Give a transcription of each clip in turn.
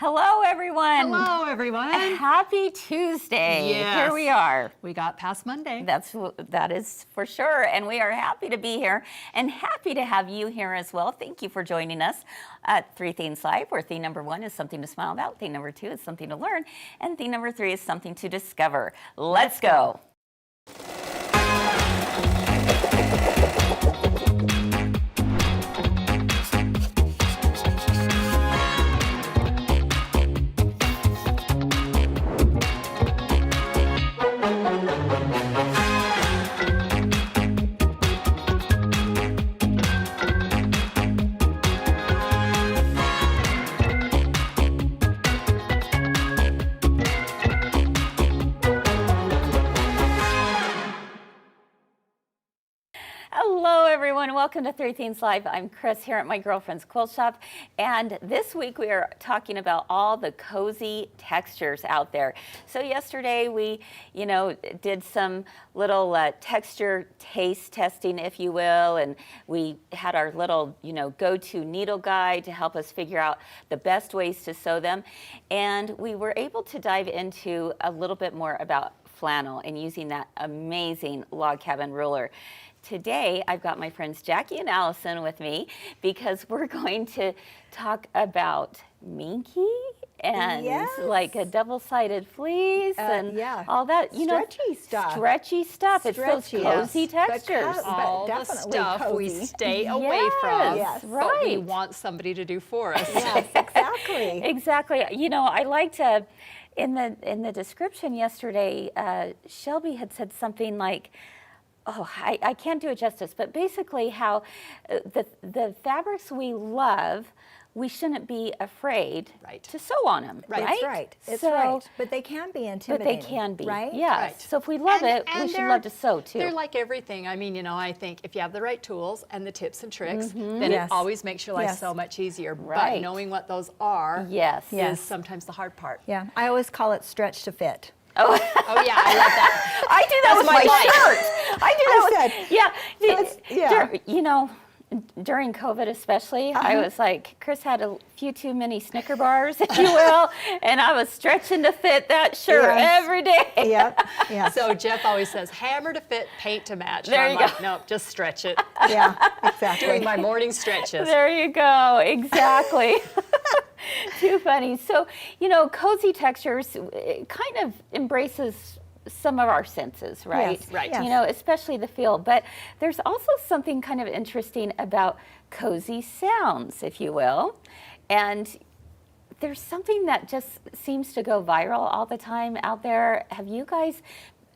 Hello, everyone. Hello, everyone. Happy Tuesday. Yes. Here we are. We got past Monday. That is for sure. And we are happy to be here and happy to have you here as well. Thank you for joining us at Three Themes Live, where theme number 1 is something to smile about, theme number 2 is something to learn, and theme number 3 is something to discover. Let's go. Hello, everyone. Welcome to Three Themes Live. I'm Chris here at my girlfriend's quilt shop, and this week we are talking about all the cozy textures out there. So yesterday we, did some little texture taste testing, if you will, and we had our little, go-to needle guide to help us figure out the best ways to sew them, and we were able to dive into a little bit more about flannel and using that amazing log cabin ruler. Today, I've got my friends Jackie and Allison with me because we're going to talk about minky and like a double-sided fleece and all that, stretchy stuff. It's those cozy textures. All the stuff cozy. We stay away from, but we want somebody to do for us. Yes, exactly. Exactly. I like to, in the description yesterday, Shelby had said something like, I can't do it justice, but basically how the fabrics we love, we shouldn't be afraid to sew on them, right? That's right. It's right. But they can be intimidating. But they can be, right? Yes. Right. So if we love it, we should love to sew too. They're like everything. I mean, I think if you have the right tools and the tips and tricks, then it always makes your life so much easier. Right. But knowing what those are is sometimes the hard part. Yeah, I always call it stretch to fit. Oh yeah, I love that. I do that with my shirt. I do that with, during COVID especially, I was like, Chris had a few too many Snicker bars, if you will, and I was stretching to fit that shirt every day. Yep. So Jeff always says, hammer to fit, paint to match. There you go. No, just stretch it. Yeah, exactly. Doing my morning stretches. There you go, exactly. Too funny. So, cozy textures, it kind of embraces some of our senses, right? Yes, right. Yes. Especially the feel. But there's also something kind of interesting about cozy sounds, if you will. And there's something that just seems to go viral all the time out there. Have you guys,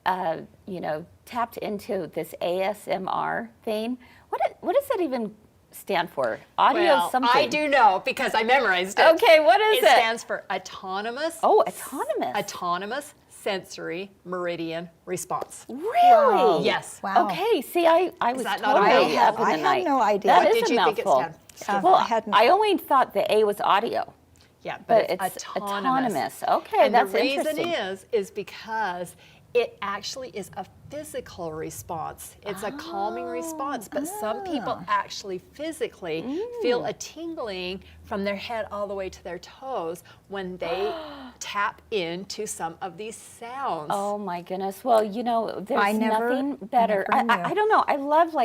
tapped into this ASMR thing? What does that even stand for? Audio something. I do know because I memorized it. Okay, what is it? It stands for autonomous. Oh, autonomous. Autonomous sensory meridian response. Really? Wow. Yes. Wow. Okay, see, I was that not totally a up in I the night. had no idea. That What is did a you think it mouthful. stands? Well, I only thought the A was audio. Yeah, But but it's autonomous. Okay, And that's the reason interesting. is because it actually is a physical response. It's a calming response, but some people actually physically feel a tingling from their head all the way to their toes when they tap into some of these sounds. Oh my goodness. Well, there's nothing better. never I don't know. I love,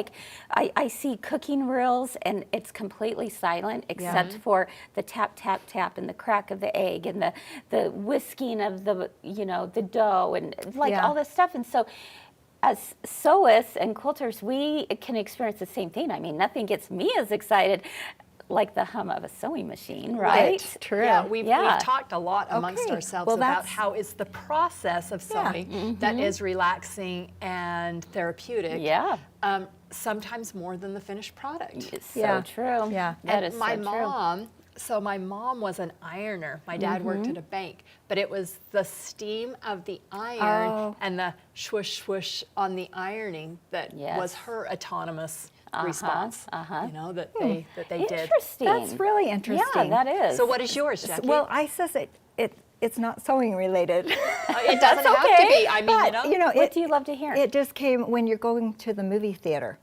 I see cooking reels and it's completely silent except for the tap, tap, tap and the crack of the egg and the whisking of the dough and all this stuff. And so as sewists and quilters, we can experience the same thing. I mean, nothing gets me as excited like the hum of a sewing machine, right? True. Yeah, we've talked a lot amongst ourselves Well, about how it's the process of sewing that is relaxing and therapeutic. Yeah. Sometimes more than the finished product. It's so true. Yeah. That And is my so mom, so my mom was an ironer. My dad worked at a bank, but it was the steam of the iron and the swoosh swoosh on the ironing that was her autonomous response. That they did. Interesting. That's really interesting. Yeah, that is. So what is yours, Jackie? Well, I says it's not sewing related. It doesn't have to be. I mean, but, what do you love to hear? It just came when you're going to the movie theater.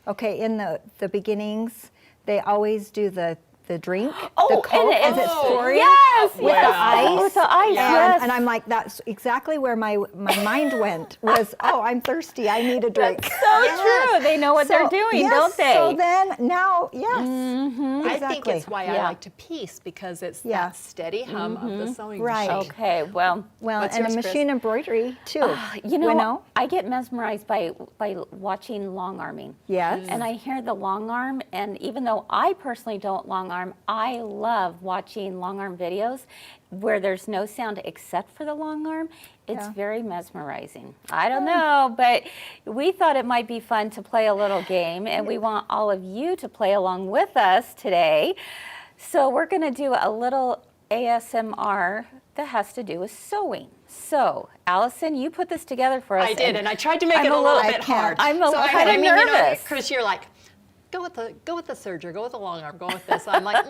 Okay, in the beginnings, they always do the the drink, Oh, the Coke and as it's pouring yes, with the ice. With the ice, yes. And I'm like, that's exactly where my mind went, was, oh, I'm thirsty, I need a drink. That's so true. They know what they're doing, yes, don't they? So then, now, yes. I think Exactly. it's why I Yeah. like to piece, because it's Yeah. that steady hum of the sewing Right. machine. Okay, well, Well, What's and yours, a Chris? machine embroidery, too. you know, I get mesmerized by watching long arming. Yes. And I hear the long arm, and even though I personally don't long arm, I love watching long arm videos where there's no sound except for the long arm. It's Yeah. very mesmerizing. I don't know, but we thought it might be fun to play a little game, and we want all of you to play along with us today. So we're going to do a little ASMR that has to do with sewing. So, Allison, you put this together for us. I did, and I tried to make I'm it a a little little- bit I can't. hard. I'm a So I kinda mean, you know, nervous. Chris, you're like, go with the serger, go with the long arm, go with this. I'm like,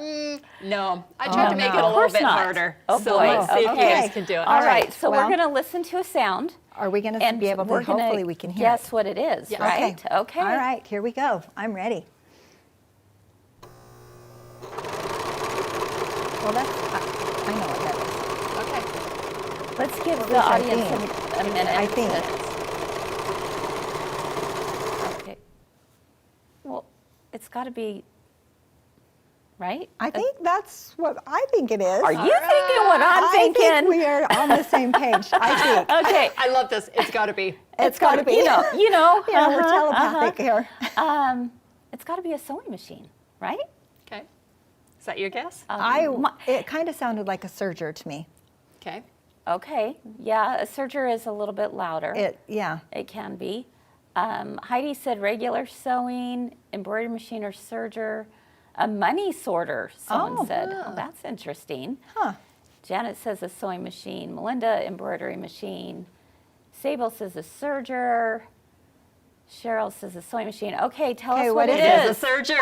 no. I tried to make it a Of little course bit not. harder. Oh, so boy. let's see if you Okay. guys can do it. All right, so Well- we're going to listen to a sound. Are we going to And be able to, we're gonna hopefully we can hear guess it. what it is, Yes. right? Okay. All right, here we go. I'm ready. Well, that's, I know what that is. Okay. Let's give What the was I audience think? a minute. I think. Okay. Well, it's got to be, right? I think that's what I think it is. Are you thinking what I'm I thinking? think we are on the same page. I think. Okay. I love this. It's got to be. It's got to be. You know. Yeah, we're uh-huh, telepathic here. It's got to be a sewing machine, right? Okay. Is that your guess? It kind of sounded like a serger to me. Okay. Okay. Yeah, a serger is a little bit louder. Yeah. It can be. Heidi said regular sewing, embroidery machine or serger, a money sorter, someone Oh. said. Oh, that's interesting. Huh. Janet says a sewing machine. Melinda, embroidery machine. Sable says a serger. Cheryl says a sewing machine. Okay, tell us what it It is. is a serger.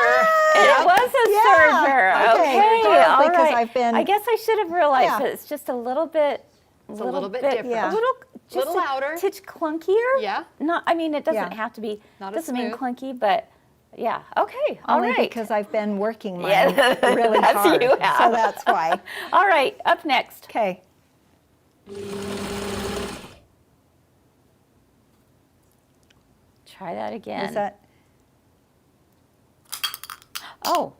It was a serger. Okay, Okay, good, all because right. I've been- I guess I should have realized Yeah. that it's just a little bit. It's a little bit different. Yeah. A little, just Little louder. A titch clunkier. Yeah. Not. I mean, it doesn't Yeah. have to be. Not as doesn't mean smooth. clunky, but yeah. Okay. All Only right. because I've been working mine Yeah, really that's hard. you have. So that's why. All right. Up next. Okay. Try that again. Is that? Oh.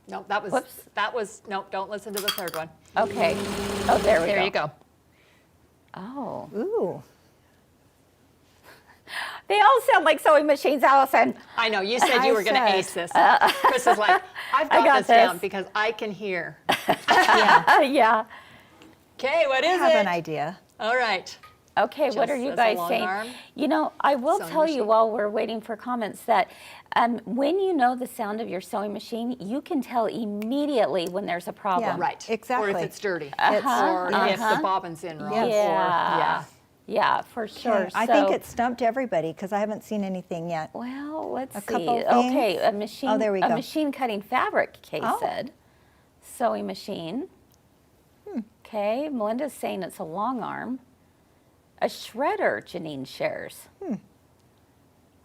No, Whoops. no, don't listen to the third one. Okay. Oh, there we go. There you go. Oh. Ooh. They all sound like sewing machines, Allison. I know, you said you I were going to said- ace this. Chris is like, I've got, got this down this. because I can hear. Yeah. Okay, what I is have it? an idea. All right. Okay, what Just are you as a guys long saying? arm You know, I will sewing tell you machine. while we're waiting for comments that when you know the sound of your sewing machine, you can tell immediately when there's a problem. Yeah. Right. Exactly. Or if it's dirty. Uh-huh, Or if the bobbin's in wrong. Yes. Or, Yeah. Yeah, for sure. I think So- it stumped everybody because I haven't seen anything yet. Well, let's see. couple Okay, things. a machine. Oh, there we A go. machine cutting fabric, Kay Oh. said. Sewing machine. Okay, Melinda's saying it's a long arm. A shredder, Janine shares.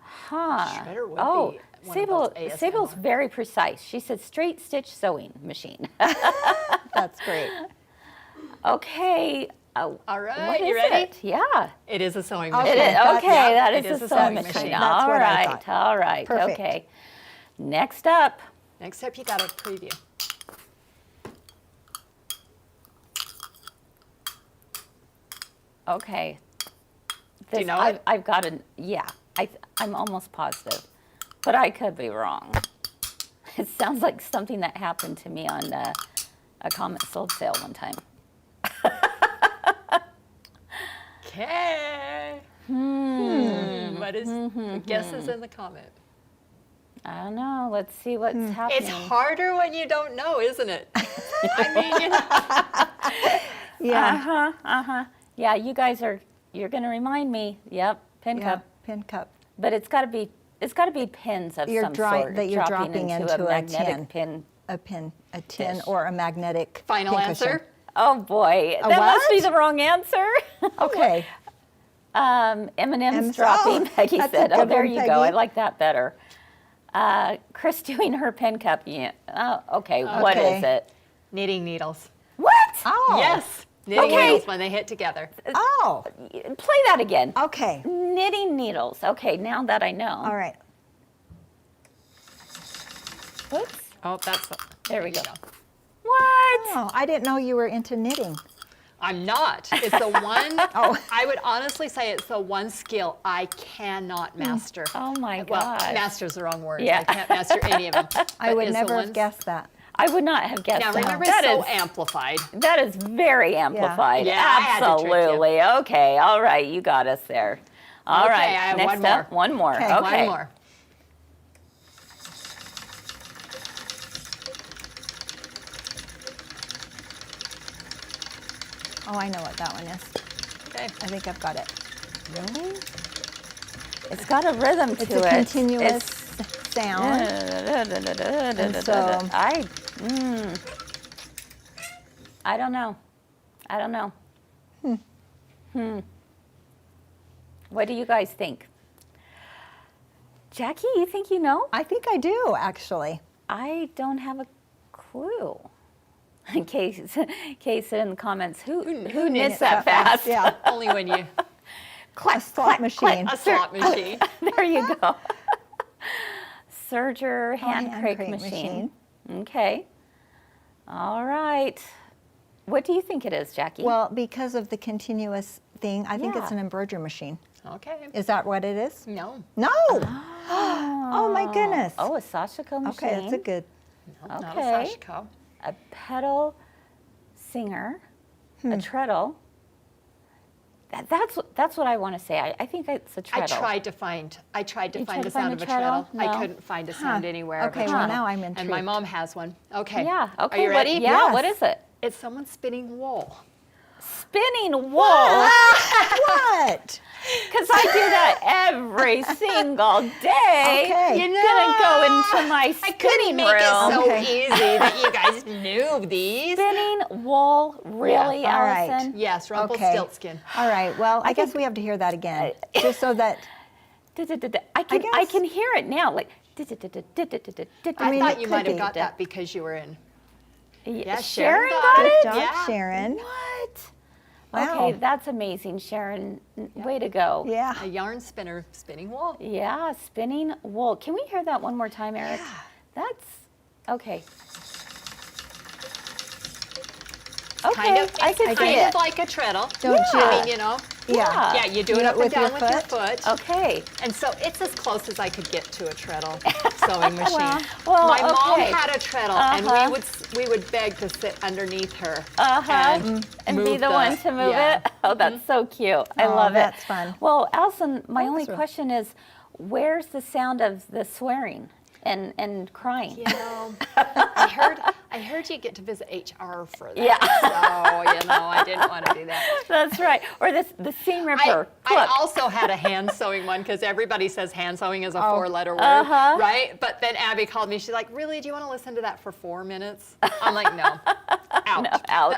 Huh. Shredder would oh, be one of Sable, those ASMR. Sable's very precise. She said straight stitch sewing machine. That's great. Okay. All right, what you is ready? it? Yeah. It is a sewing Okay. It machine. is. that- Okay, yeah, that it is is a a sewing sewing machine. machine. That's All what I right, thought. all right. Perfect. Okay. Next up. Next up, you got a preview. Okay. Do you know I've, it? I've got a, yeah, I'm almost positive, but I could be wrong. It sounds like something that happened to me on a Comet sold sale one time. Okay. What is the guesses in the comment? I don't know. Let's see what's happening. It's harder when you don't know, isn't it? I mean, you know. Yeah. Yeah, you guys you're going to remind me. Yep, pin Yeah. cup. Pin cup. But it's got to be pins of You're some dry- sort. that you're dropping into a magnetic tin. pin. A tin Dish. or a magnetic. Final pin cushion. answer? Oh boy, that must be what? the wrong answer. Okay. M&M's M's- dropping, oh, Peggy that's a said. Oh, good there one, you go. I Peggy. like that better. Chris doing her pen cup. Yeah. Okay, what Okay. is it? Knitting needles. What? Oh. Yes. Knitting Okay. needles when they hit together. Oh. Play that again. Okay. Knitting needles. Okay, now that I know. All right. Oops. Oh, that's. There we go. you What? Oh, I didn't know you were into knitting. I'm not. It's the one. Oh. I would honestly say it's the one skill I cannot master. Oh my Well, gosh. master's the wrong word. Yeah. I can't master any of them. I but would it's the never have ones- guessed that. I would not have guessed Now that. remember, That it's so is- amplified. That is very amplified. Yeah, I had to trick you. Absolutely. Okay. All right. You got us there. All Okay, right. I have Next one up, more. one more. Okay, Okay. One more. Oh, I know what that one is. Okay. I think I've got it. Really? It's got a rhythm to It's it. a continuous sound. so- I don't know. I don't know. What do you guys think? Jackie, you think you know? I think I do, actually. I don't have a clue. Case in the comments, who knits knits that that fast? fast? Yeah. Only when you A slot machine. a slot machine. There you go. Serger hand hand crank crank machine. Okay. All right. What do you think it is, Jackie? Well, because of the continuous thing, I think it's Yeah. an embroidery machine. Okay. Is that what it is? No. No. Oh my goodness. Oh, a Sashiko machine. Okay, that's a good. No, not a Okay. Sashiko. A pedal singer, a treadle. That's what I want to say. I think it's a I treadle. tried to find You the sound of a treadle. I couldn't find a sound anywhere. of a Okay, well, treadle. now I'm And my intrigued. mom has one. Okay. Yeah. Okay. Are you ready? Yeah. Yes. What is it? It's someone spinning wool. Spinning wool. What? Because I do that every single day. Okay. You Gonna go into my I couldn't spinning make it so room. Okay. easy that you guys knew these. Spinning wool, really, Yeah, all right. Allison? Yes, Okay. Rumpelstiltskin. All right. Well, I guess we have to hear that again, just so that. I guess. can hear it now. Like. I mean, thought it you could might have be. got that because you were in. Yeah, Sharon Sharon got got it. it. Good job, Yeah. Sharon. What? Wow. Okay, that's amazing, Sharon. Way to go. Yeah. A yarn spinner spinning wool. Yeah, spinning wool. Can we hear that one more time, Eric? Yeah. That's okay. Kind Okay, of, I it's can see kind it. of like a treadle. Don't you? I mean, you know. Yeah. Yeah, you do You it do up it and with your down with your foot? foot. Okay. And so it's as close as I could get to a treadle sewing machine. Well, My mom okay. had a treadle, and we would beg to sit underneath her and And be move the one to move yeah. it. Oh, that's so cute. I Oh, love it. that's fun. Well, Allison, my only Awesome. question is, where's the sound of the swearing and crying? You know, I heard you get to visit HR for that. Yeah. So, you know, I didn't want to do that. That's right. Or the seam ripper. I Look. also had a hand sewing one because everybody says hand sewing is a Oh. 4-letter word, Uh-huh. right? But then Abby called me. She's like, "Really? Do you want to listen to that for 4 minutes?" I'm like, "No, out." No, out.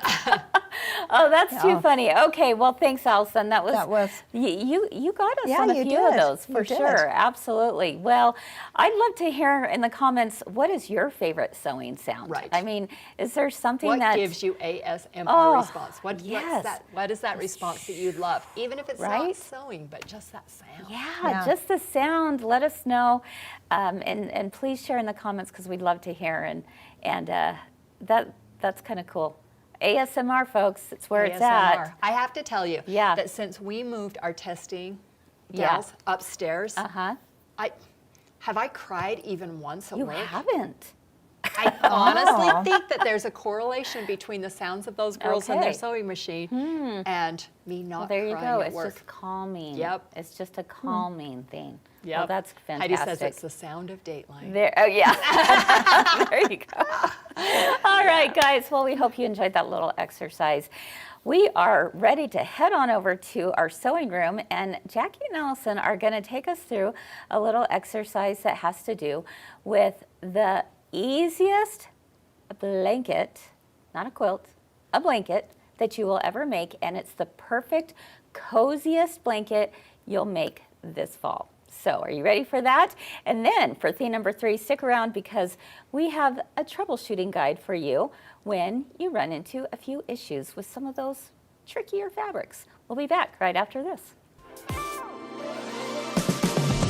Oh, that's too Yeah. funny. Okay, well, thanks, Allison. That was you got us Yeah, on a you few of did. those for You did. sure. Absolutely. Well, I'd love to hear in the comments, what is your favorite sewing sound? Right. I mean, is there something What that gives you ASMR Oh, response? yes. What is that response that you love? Even if it's not Right? sewing, but just that sound. Yeah, just the sound. Let us know, and please share in the comments because we'd love to hear. And that's kind of cool. ASMR, folks, it's where it's ASMR. at. I have to tell you Yeah. that since we moved our testing Yeah. gals upstairs, have I cried even once at You work? haven't. I honestly think that there's a correlation between the sounds of those girls and their Okay. sewing machine and me not Well, there you crying go. at It's work. just calming. Yep. It's just a calming thing. Yep. Well, that's Heidi fantastic. says it's the sound of Dateline. There, oh yeah. There you go. All right, guys. Well, we hope you enjoyed that little exercise. We are ready to head on over to our sewing room, and Jackie and Allison are going to take us through a little exercise that has to do with the easiest blanket, not a quilt, a blanket that you will ever make, and it's the perfect, coziest blanket you'll make this fall. So are you ready for that? And then for theme number 3, stick around because we have a troubleshooting guide for you when you run into a few issues with some of those trickier fabrics. We'll be back right after this.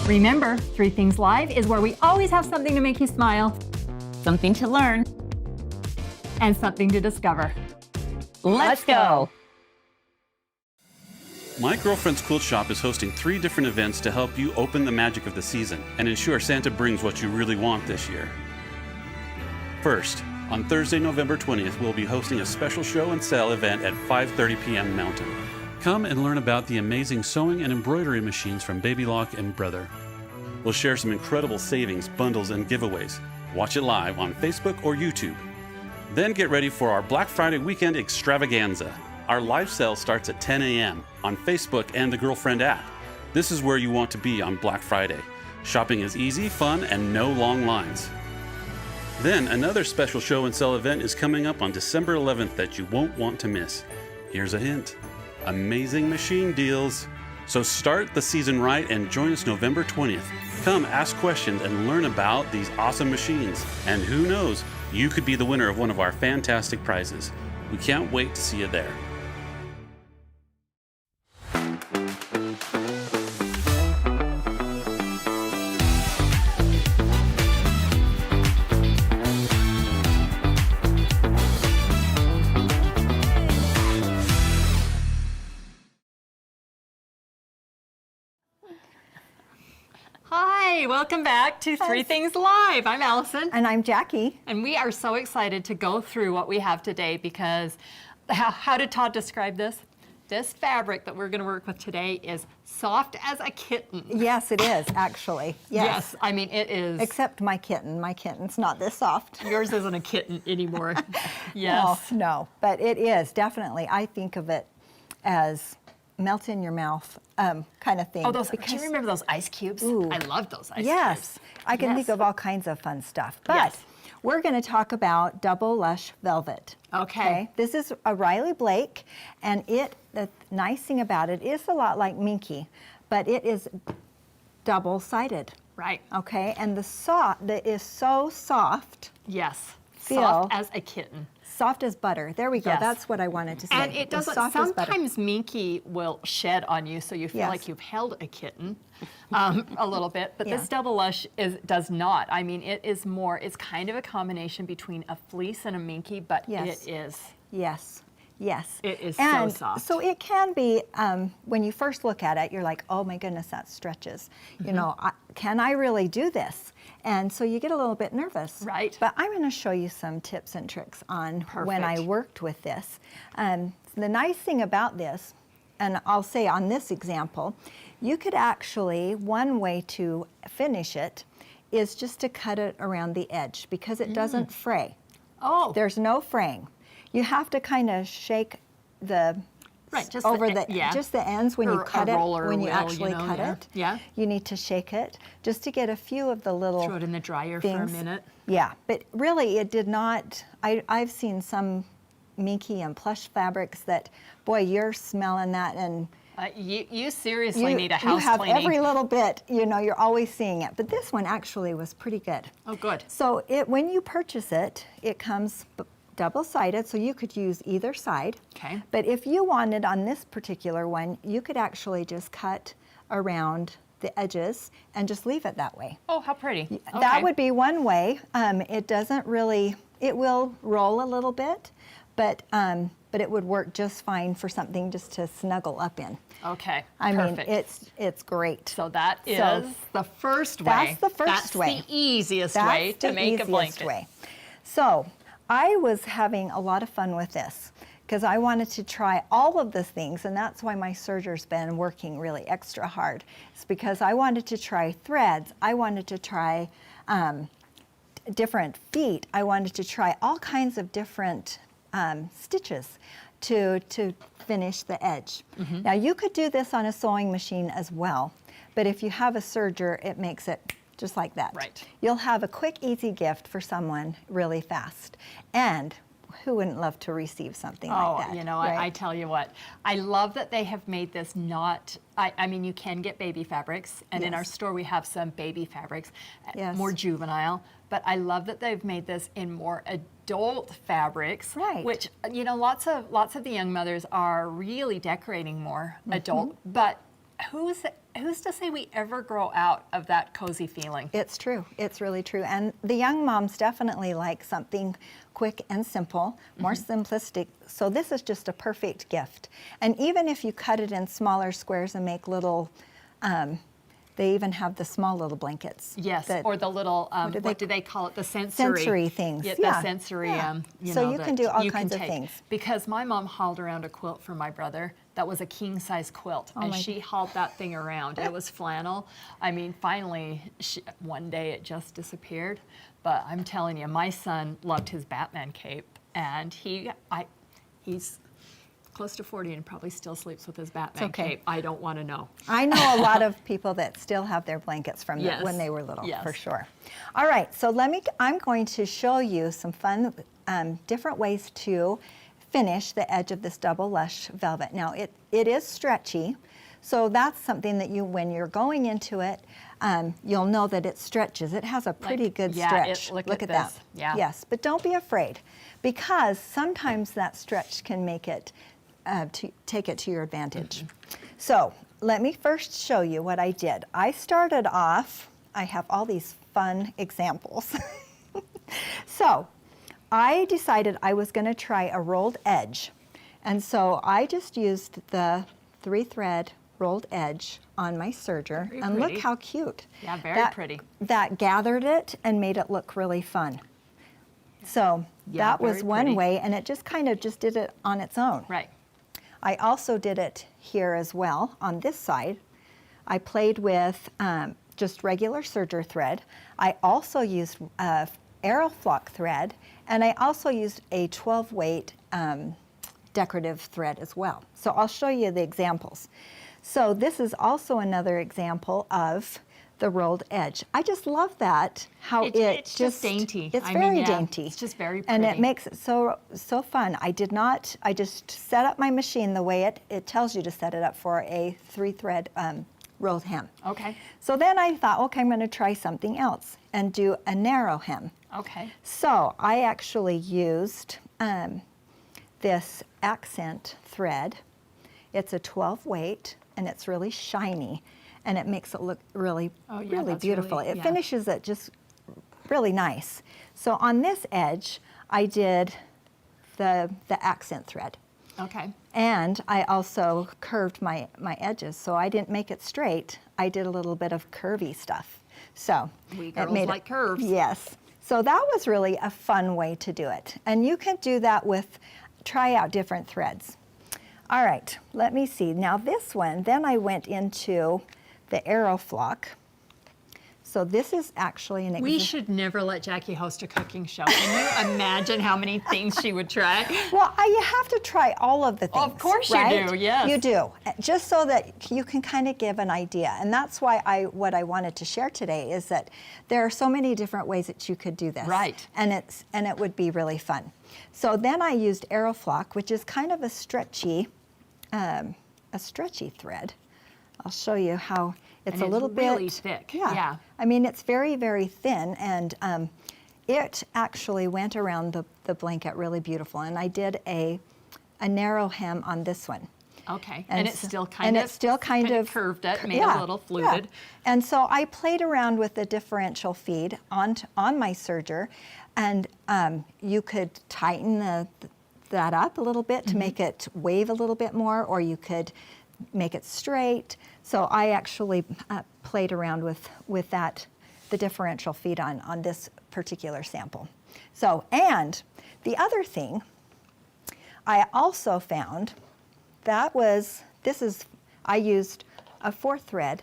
Remember, 3 Things Live is where we always have something to make you smile, Something to learn. and something to discover. Let's go. My Girlfriend's Quilt Shop is hosting 3 different events to help you open the magic of the season and ensure Santa brings what you really want this year. First, on Thursday, November 20th, we'll be hosting a special show and sale event at 5:30 p.m. Mountain. Come and learn about the amazing sewing and embroidery machines from Baby Lock and Brother. We'll share some incredible savings, bundles, and giveaways. Watch it live on Facebook or YouTube. Then get ready for our Black Friday weekend extravaganza. Our live sale starts at 10 a.m. on Facebook and the Girlfriend app. This is where you want to be on Black Friday. Shopping is easy, fun, and no long lines. Then another special show and sell event is coming up on December 11th that you won't want to miss. Here's a hint: amazing machine deals. So start the season right and join us November 20th. Come ask questions and learn about these awesome machines. And who knows, you could be the winner of one of our fantastic prizes. We can't wait to see you there. Hi, welcome back to 3 Things Live. I'm Allison. And I'm Jackie. And we are so excited to go through what we have today because how did Todd describe this? This fabric that we're going to work with today is soft as a kitten. Yes, it is, actually. Yes, I mean, it is. Except my kitten. My kitten's not this soft. Yours isn't a kitten anymore. Yes. No, but it is, definitely. I think of it as melt in your mouth kind of thing. Oh, do you remember those ice cubes? Ooh. I love those ice cubes. Yes, I can think of all kinds of fun stuff. But we're going to talk about double lush velvet. Okay. This is a Riley Blake, and the nice thing about it is a lot like Minky, but it is double-sided. Right. Okay, and that is so soft. Yes. Feel. Soft as a kitten. Soft as butter. There we go. Yes. That's what I wanted to say. And it doesn't, soft as butter. sometimes Minky will shed on you so you feel like you've held a kitten a little bit, but this double lush does not. I mean, it's kind of a combination between a fleece and a Minky, but it is. Yes. Yes. It is and so soft. So it can be, when you first look at it, you're like, oh my goodness, that stretches. You know, can I really do this? And so you get a little bit nervous. Right. But I'm going to show you some tips and tricks on when I worked with this. The nice thing about this, and I'll say on this example, you could actually, one way to finish it is just to cut it around the edge because it doesn't fray. Oh. There's no fraying. You have to kind of shake the just over just the ends when you cut it, when you will, actually cut it. Yeah. You need to shake it just to get a few of the little Throw it in the dryer things. for a minute. Yeah, but really it did not. I've seen some Minky and plush fabrics that, boy, you're smelling that and you seriously need a house cleaning. You have cleaning. every little bit, you're always seeing it. But this one actually was pretty good. Oh, good. So when you purchase it, it comes double-sided, so you could use either side. Okay. But if you wanted on this particular one, you could actually just cut around the edges and just leave it that way. Oh, how pretty. That would be one way. It doesn't really, it will roll a little bit, but it would work just fine for something just to snuggle up in. Okay, I perfect. mean, it's great. So that is the first way. That's the first way. That's the easiest way to make a blanket. So I was having a lot of fun with this because I wanted to try all of the things, and that's why my serger's been working really extra hard. It's because I wanted to try threads. I wanted to try different feet. I wanted to try all kinds of different stitches to finish the edge. Now you could do this on a sewing machine as well, but if you have a serger, it makes it just like that. Right. You'll have a quick, easy gift for someone really fast. And who wouldn't love to receive something Oh, like that? you know, right? I tell you what, I love that they have made this not, I mean, you can get baby fabrics, and in our Yes. store we have some baby fabrics, Yes. more juvenile, but I love that they've made this in more adult fabrics, Right. which, you know, lots of the young mothers are really decorating more adult, but who's to say we ever grow out of that cozy feeling? It's true. It's really true. And the young moms definitely like something quick and simple, more simplistic. So this is just a perfect gift. And even if you cut it in smaller squares and make little, they even have the small little blankets. Yes, that- or the little, what do they call it? The sensory things. Yeah, Yeah, the sensory, yeah. you So know, you that can do all you kinds of take. things. Because my mom hauled around a quilt for my brother that was a king size quilt, and my she hauled that thing around. It was flannel. I mean, finally, one day it just disappeared. But I'm telling you, my son loved his Batman cape, and he's close to 40 and probably still sleeps with his Batman okay. cape. I don't want to know. I know a lot of people that still have their blankets from Yes. when they were little, Yes. for sure. All right, so I'm going to show you some fun, different ways to finish the edge of this double lush velvet. Now, it is stretchy, so that's something that when you're going into it, you'll know that it stretches. It has a pretty good yeah, stretch. look at at that. this. Yeah. Yes, but don't be afraid, because sometimes that stretch can make it, take it to your advantage. So let me first show you what I did. I started off, I have all these fun examples. So I decided I was going to try a rolled edge. And so I just used the 3-thread rolled edge on my serger. Very and pretty. look how cute. Yeah, very pretty. That gathered it and made it look really fun. So Yeah, that was very one pretty. way, and it just kind of just did it on its own. Right. I also did it here as well on this side. I played with just regular serger thread. I also used Aeroflock thread, and I also used a 12-weight decorative thread as well. So I'll show you the examples. So this is also another example of the rolled edge. I just love that, how It's just dainty. It's I mean, very yeah, dainty. it's just very And it pretty. makes it so fun. I just set up my machine the way it tells you to set it up for a 3-thread rolled hem. Okay. So then I thought, okay, I'm going to try something else and do a narrow hem. Okay. So I actually used this accent thread. It's a 12-weight, and it's really shiny, and it makes it look really, Oh, yeah, really that's beautiful. really- It yeah. finishes it just really nice. So on this edge, I did the accent thread. Okay. And I also curved my edges, so I didn't make it straight. I did a little bit of curvy stuff. So We it girls made like curves. Yes. So that was really a fun way to do it. And you can do that try out different threads. All right, let me see. Now this one, then I went into the Aeroflock. So this is actually an We should never let Jackie host a cooking show. Can you imagine how many things she would try? Well, you have to try all of the things. Of course you right? do, yes. You do, just so that you can kind of give an idea. And that's why what I wanted to share today is that there are so many different ways that you could do this. Right. And it would be really fun. So then I used Aeroflock, which is kind of a stretchy thread. I'll show you how it's And a it's little really bit thick, Yeah. yeah. I mean, it's very, very thin, and it actually went around the blanket really beautiful. And I did a narrow hem on this one. Okay. And it's so- still kind and of it's still kind of curved it, made yeah, a little yeah. fluted. And so I played around with the differential feed on my serger, and you could tighten that up a little bit to make it wave a little bit more, or you could make it straight. So I actually played around with that, the differential feed on this particular sample. So, and the other thing I also found I used a 4-thread.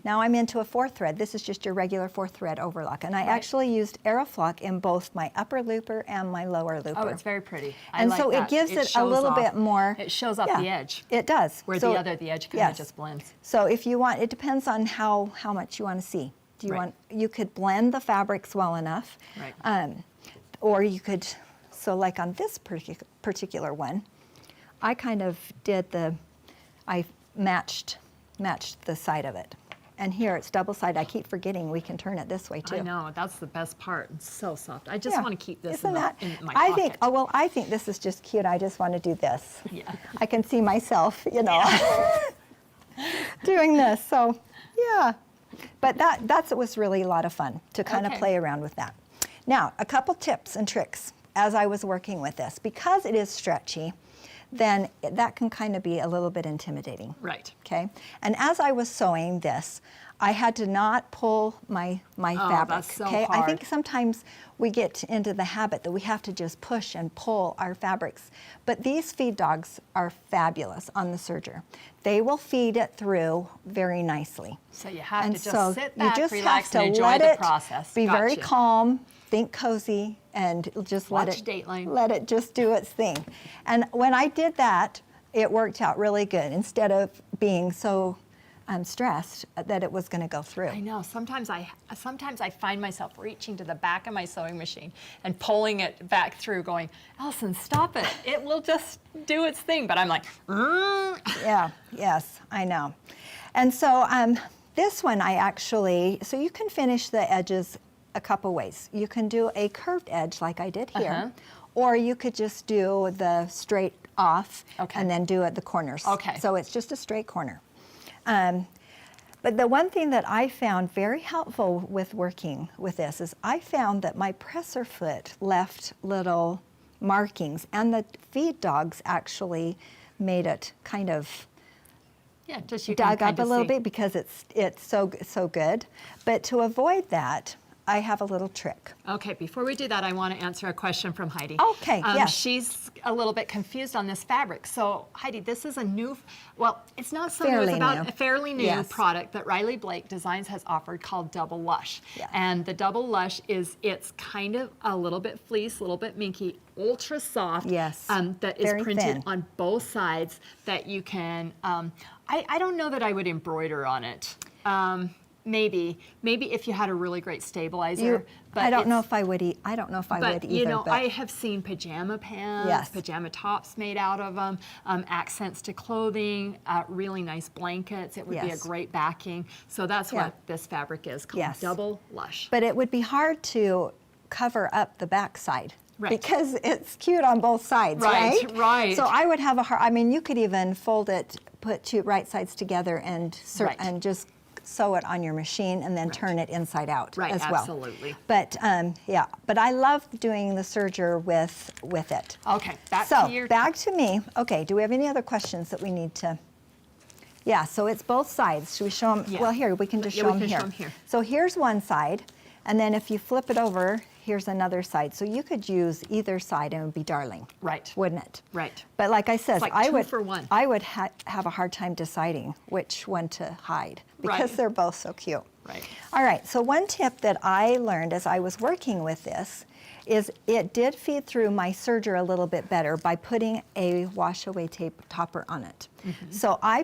Now I'm into a 4-thread. This is just your regular 4-thread overlock. And I actually used Aeroflock in both my upper looper and my lower looper. Oh, it's very pretty. I And like so it that. gives it a shows little off- bit more. It shows off yeah, the edge. It does. Where So- the edge kind yes. of just blends. So if you want, it depends on how much you want to see. You Right. you could blend the fabrics well enough. Right. Or you could So like on this particular one, I kind of I matched the side of it. And here it's double sided. I keep forgetting we can turn it this way too. I know, that's the best part. It's so soft. I just want to keep this Isn't in that? my I pocket. think, oh, well, I think this is just cute. I just want to do this. Yeah. I can see myself, you know, doing this. So, yeah. But that was really a lot of fun to kind of play around with that. Now, a couple tips and tricks as I was working with this. Because it is stretchy, then that can kind of be a little bit intimidating. Right. Okay. And as I was sewing this, I had to not pull my fabric. That's so okay. hard. I think sometimes we get into the habit that we have to just push and pull our fabrics. But these feed dogs are fabulous on the serger. They will feed it through very nicely. So you have And to just so sit you back, just relax, have and to enjoy let the it process. be very Gotcha. calm, think cozy, and just Watch let Dateline. it just do its thing. And when I did that, it worked out really good instead of being so stressed that it was going to go through. I know. Sometimes I find myself reaching to the back of my sewing machine and pulling it back through, going, "Allison, stop it! It will just do its thing." But I'm like, Yeah. Yes, I know. And so this one so you can finish the edges a couple ways. You can do a curved edge like I did here, or you could just do the straight off and then do at the corners. Okay. So it's just a straight corner. But the one thing that I found very helpful with working with this is I found that my presser foot left little markings, and the feed dogs actually made it kind of yeah, just you dug can up a kind of little see. bit because it's so good. But to avoid that, I have a little trick. Okay, before we do that, I want to answer a question from Heidi. Okay, yes. She's a little bit confused on this fabric. So, Heidi, this is a new, well, it's not so new, Fairly it's about new. a fairly new Yes. product that Riley Blake Designs has offered called Double Lush. Yeah. And the Double Lush it's kind of a little bit fleece, a little bit minky, ultra soft. Yes, That is very printed thin. on both sides that you can, I don't know that I would embroider on it. Maybe if you had a really great stabilizer. But I don't know it's- if I would. I don't know if I would but either. you know, but I have seen pajama pants, Yes. pajama tops made out of them, accents to clothing, really nice blankets. It would be a Yes. great backing. So that's Yeah. what this fabric is called, Yes. Double Lush. But it would be hard to cover up the back side. Right. Because it's cute on both sides, Right, right? right. So I would have a hard, I mean, you could even fold it, put two right sides together and Right. and just sew it on your machine and then turn it inside out Right, as well. absolutely. But yeah, but I love doing the serger with it. Okay, back So to your... back to me. Okay, do we have any other questions that we need to? Yeah, so it's both sides. Should we show them? Yeah. Well, here, we can just Yeah, show we them can here. show 'em here. So here's one side, and then if you flip it over, here's another side. So you could use either side and it would be darling. Right. Wouldn't it? Right. But like I said, like I 2 would for 1. I would have a hard time deciding which one to hide because Right. they're both so cute. Right. All right, so one tip that I learned as I was working with this is it did feed through my serger a little bit better by putting a wash away tape topper on it. Mm-hmm. So I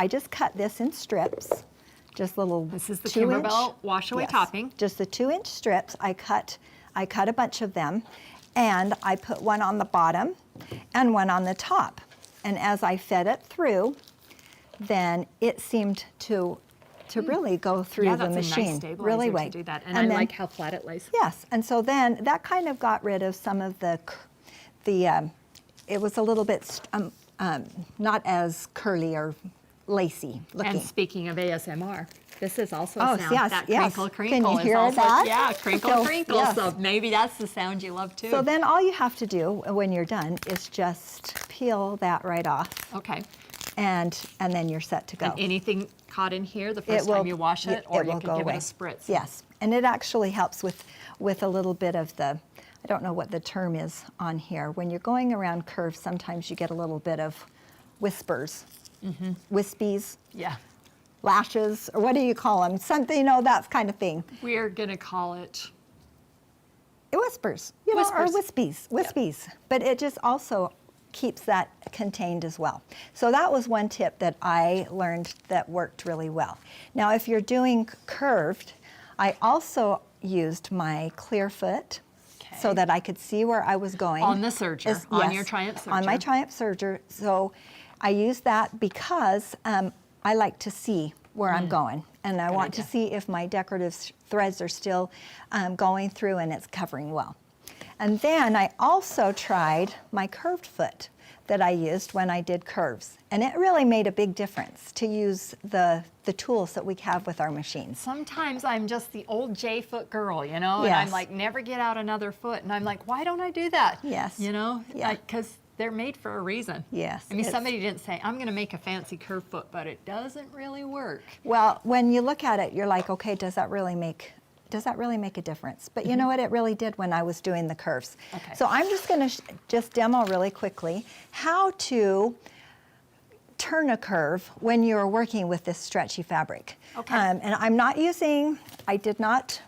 just cut this in strips, just little This is the 2-inch Kimberbell wash away topping. Just the 2-inch strips. I cut a bunch of them, and I put one on the bottom and one on the top. And as I fed it through, then it seemed to really go through Yeah, the that's machine a nice stabilizer really to well. do that. And I then- like how flat it lays. Yes, and so then that kind of got rid of some of it was a little bit not as curly or lacy looking. And speaking of ASMR, this is also Oh, a sound. yes, that yes. crinkle, Can crinkle you is hear also, that? yeah, crinkle, So, crinkle. yes. So maybe that's the sound you love too. So then all you have to do when you're done is just peel that right off, Okay. and then you're set to go. And anything caught in here the first time you wash it, or you will can go give away. it a spritz. Yes, and it actually helps with a little bit of the, I don't know what the term is on here. When you're going around curves, sometimes you get a little bit of whispers, wispies, Yeah. lashes, or what do you call them? Something, that kind of thing. We're going to call it, It whispers, or Whispers. wispies. But it just also keeps that contained as well. So that was one tip that I learned that worked really well. Now, if you're doing curved, I also used my clear foot so that I could see where I was going. On the serger, on your Triumph serger. On my Triumph serger. So I use that because I like to see where I'm going. And I want to see if my decorative threads are still going through and it's covering well. And then I also tried my curved foot that I used when I did curves. And it really made a big difference to use the tools that we have with our machines. Sometimes I'm just the old J-foot girl, you know, and I'm like, never get out another foot. And I'm like, why don't I do that? Yes. You know, Yeah. because they're made for a reason. Yes. I mean, somebody didn't say, I'm going to make a fancy curved foot, but it doesn't really work. Well, when you look at it, you're like, okay, does that really make a difference? But you know what, it really did when I was doing the curves. Okay. So I'm just going to just demo really quickly how to turn a curve when you're working with this stretchy fabric. Okay. And I did not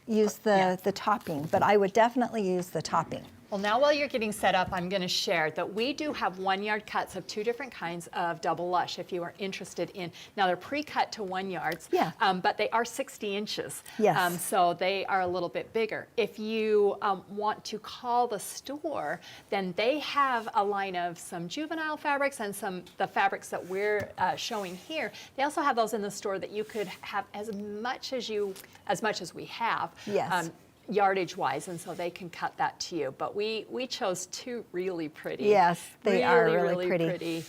use the topping, but I would definitely use the topping. Well, now while you're getting set up, I'm going to share that we do have 1 yard cuts of 2 different kinds of double lush if you are interested in. Now they're pre-cut to 1 yards, but they are 60 inches. Yes. So they are a little bit bigger. If you want to call the store, then they have a line of some juvenile fabrics and the fabrics that we're showing here. They also have those in the store that you could have as much as we have. Yes. Yardage wise, and so they can cut that to you. But we chose 2 really pretty, Yes, they are really pretty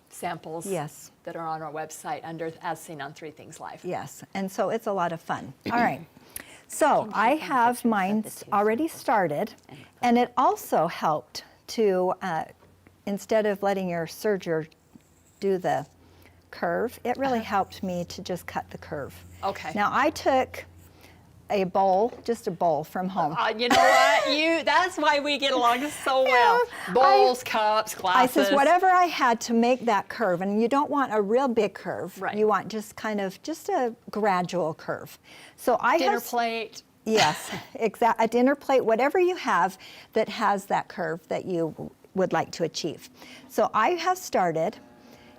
samples Yes. that are on our website under As Seen on 3 Things Live. Yes, and so it's a lot of fun. All right, so I have mine already started, and it also helped to, instead of letting your serger do the curve, it really helped me to just cut the curve. Okay. Now I took a bowl, just a bowl from home. You know what? That's why we get along so well. Bowls, cups, glasses. I says whatever I had to make that curve, and you don't want a real big curve. Right. You want just just a gradual curve. So I Dinner plate. Yes, exactly. A dinner plate, whatever you have that has that curve that you would like to achieve. So I have started,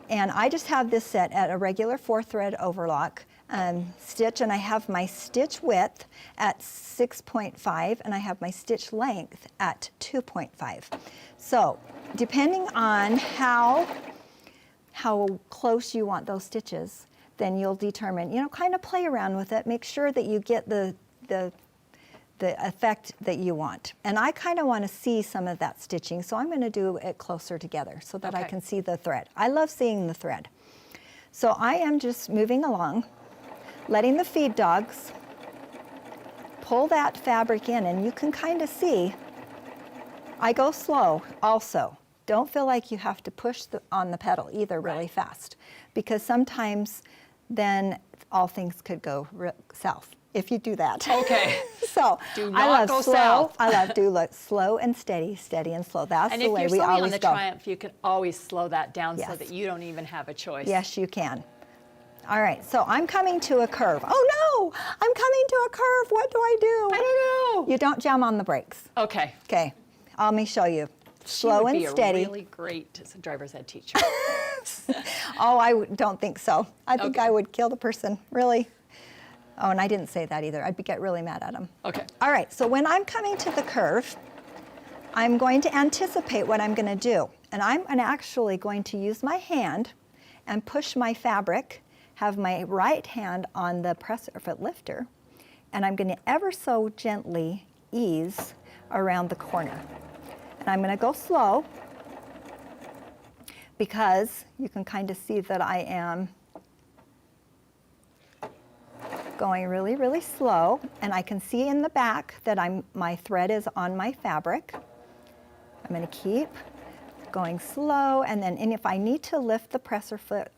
and I just have this set at a regular 4-thread overlock. Stitch, and I have my stitch width at 6.5 and I have my stitch length at 2.5. So depending on how close you want those stitches, then you'll determine, kind of play around with it, make sure that you get the effect that you want. And I kind of want to see some of that stitching, so I'm going to do it closer together so that I can see the thread. I love seeing the thread. So I am just moving along, letting the feed dogs pull that fabric in, and you can kind of see I go slow also. Don't feel like you have to push on the pedal either really fast, because sometimes then all things could go south if you do that. Okay. So do I not love go slow. south. I love slow and steady, steady and slow. That's And the way we always go. if you're sewing on the Triumph, you can always slow that down so Yes. that you don't even have a choice. Yes, you can. All right, so I'm coming to a curve. Oh no, I'm coming to a curve. What do I do? I don't know. You don't jam on the brakes. Okay. Okay, let me show you. Slow and She would be steady. a really great driver's ed teacher. Oh, I don't think so. I think Okay. I would kill the person, really. Oh, and I didn't say that either. I'd get really mad at him. Okay. All right, so when I'm coming to the curve, I'm going to anticipate what I'm going to do. And I'm actually going to use my hand and push my fabric, have my right hand on the presser foot lifter, and I'm going to ever so gently ease around the corner. And I'm going to go slow because you can kind of see that I am going really, really slow, and I can see in the back that my thread is on my fabric. I'm going to keep going slow, and if I need to lift the presser foot,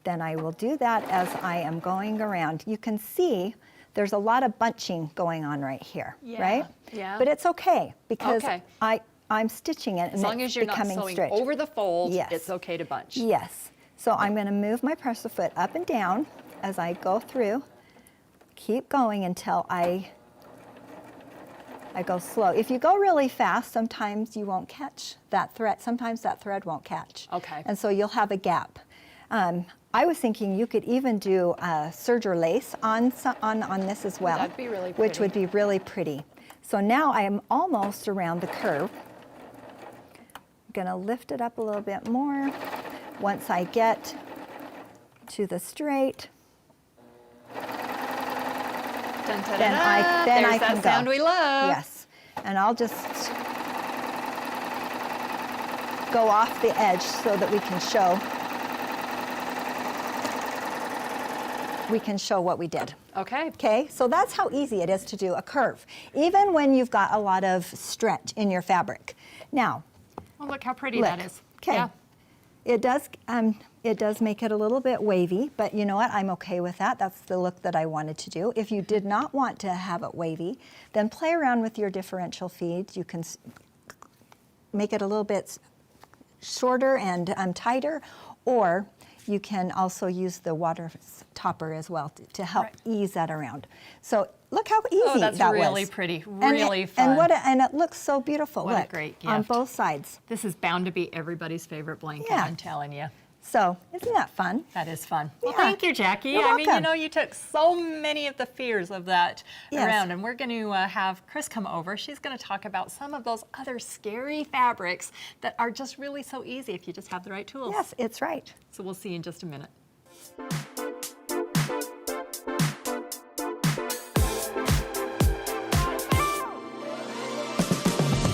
then I will do that as I am going around. You can see there's a lot of bunching going on right here, right? Yeah. But it's okay because I'm stitching it, and As long it's as you're not becoming sewing straight. over the fold, Yes. it's okay to bunch. Yes. So I'm going to move my presser foot up and down as I go through. Keep going until I go slow. If you go really fast, sometimes you won't catch that thread. Sometimes that thread won't catch. Okay. And so you'll have a gap. I was thinking you could even do serger lace on this as well. That'd be really Which pretty. would be really pretty. So now I am almost around the curve. I'm gonna lift it up a little bit more. Once I get to the straight, Dun, then I can that sound go. we love. Yes, and I'll just go off the edge so that we can show what we did. Okay. Okay, so that's how easy it is to do a curve, even when you've got a lot of stretch in your fabric. Now, Oh, look how pretty look, that is. okay, Yeah. it does make it a little bit wavy, but you know what, I'm okay with that. That's the look that I wanted to do. If you did not want to have it wavy, then play around with your differential feeds. You can make it a little bit shorter and tighter, or you can also use the water topper as well to help ease that around. So look how easy Oh, that's that really was. pretty, really fun. And it looks so beautiful. What a look, great on gift. both sides. This is bound to be everybody's favorite blanket, Yeah. I'm telling you. So isn't that fun? That is fun. Well, Yeah. thank you, Jackie. You're I mean, you welcome. know, you took so many of the fears of that Yes. around, and we're going to have Chris come over. She's going to talk about some of those other scary fabrics that are just really so easy if you just have the right tools. Yes, it's right. So we'll see you in just a minute.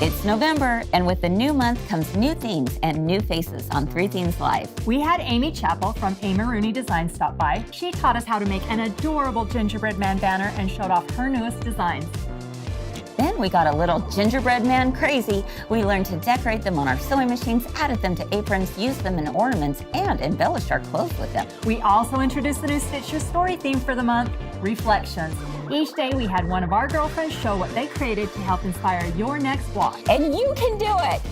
It's November, and with the new month comes new themes and new faces on Three Themes Live. We had Amy Chappell from A. Marooney Design stop by. She taught us how to make an adorable gingerbread man banner and showed off her newest designs. Then we got a little gingerbread man crazy. We learned to decorate them on our sewing machines, added them to aprons, used them in ornaments, and embellished our clothes with them. We also introduced the new Stitch Your Story theme for the month, Reflections. Each day we had one of our girlfriends show what they created to help inspire your next walk. And you can do it!